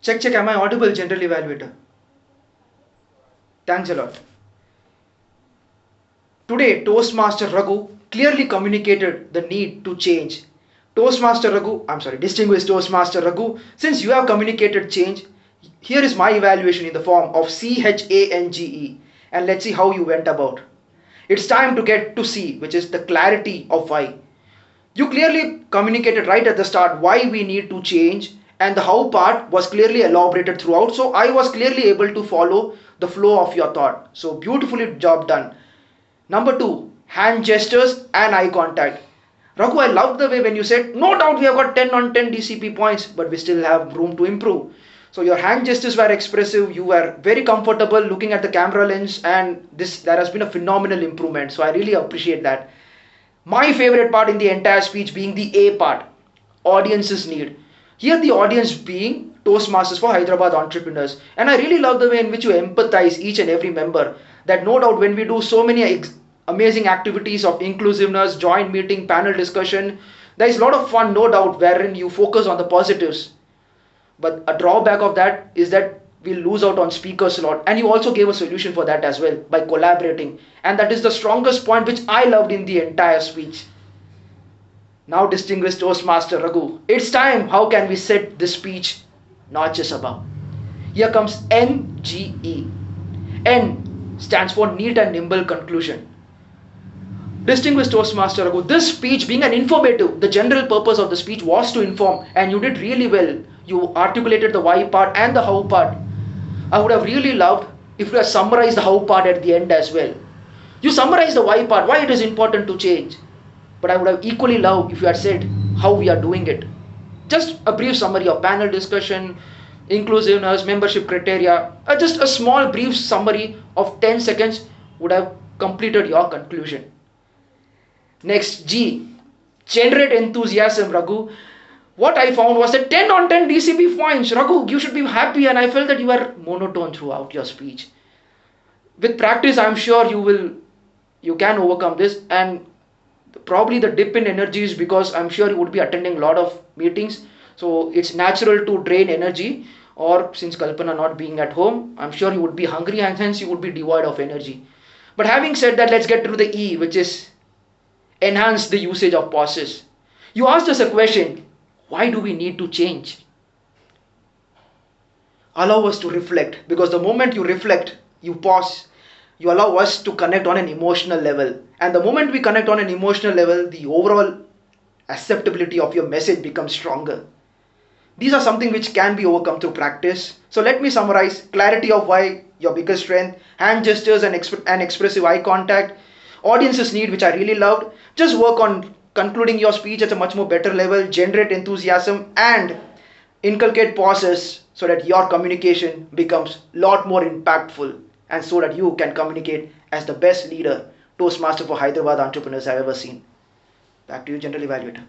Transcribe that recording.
Check, am I audible, general evaluator? Thanks a lot. Today, Toastmaster Raghu clearly communicated the need to change. Distinguished Toastmaster Raghu, since you have communicated change, here is my evaluation in the form of CHANGE, and let's see how you went about. It's time to get to C, which is the clarity of why. You clearly communicated right at the start why we need to change, and the how part was clearly elaborated throughout, so I was clearly able to follow the flow of your thought. So beautifully job done. Number two, hand gestures and eye contact. Raghu, I love the way when you said, no doubt we have got 10 on 10 DCP points, but we still have room to improve. So your hand gestures were expressive, you were very comfortable looking at the camera lens, and there has been a phenomenal improvement. So I really appreciate that. My favorite part in the entire speech being the A part, audience's need. Here the audience being Toastmasters for Hyderabad entrepreneurs. And I really love the way in which you empathize each and every member. That no doubt when we do so many amazing activities of inclusiveness, joint meeting, panel discussion, there is a lot of fun, no doubt, wherein you focus on the positives. But a drawback of that is that we lose out on speaker slot, and you also gave a solution for that as well by collaborating, and that is the strongest point which I loved in the entire speech. Now, distinguished Toastmaster Raghu, it's time. How can we set this speech notches above? Here comes NGE. N stands for neat and nimble conclusion. Distinguished Toastmaster Raghu, this speech being an informative, the general purpose of the speech was to inform, and you did really well. You articulated the why part and the how part. I would have really loved if you had summarized the how part at the end as well. You summarized the why part, why it is important to change. But I would have equally loved if you had said how we are doing it. Just a brief summary of panel discussion, inclusiveness, membership criteria, just a small brief summary of 10 seconds would have completed your conclusion. Next, G, generate enthusiasm, Raghu. What I found was that 10 on 10 DCP points. Raghu, you should be happy, and I felt that you were monotone throughout your speech. With practice, I'm sure you can overcome this, and probably the dip in energy is because I'm sure you would be attending a lot of meetings, so it's natural to drain energy, or since Kalpana not being at home, I'm sure you would be hungry and hence you would be devoid of energy. But having said that, let's get to the E, which is enhance the usage of pauses. You asked us a question, why do we need to change? Allow us to reflect, because the moment you reflect, you pause, you allow us to connect on an emotional level. And the moment we connect on an emotional level, the overall acceptability of your message becomes stronger. These are something which can be overcome through practice. So let me summarize: clarity of why, your biggest strength, hand gestures and expressive eye contact, audience's need, which I really loved. Just work on concluding your speech at a much more better level, generate enthusiasm, and inculcate pauses so that your communication becomes a lot more impactful, and so that you can communicate as the best leader, Toastmaster for Hyderabad entrepreneurs I've ever seen. Back to you, General Evaluator.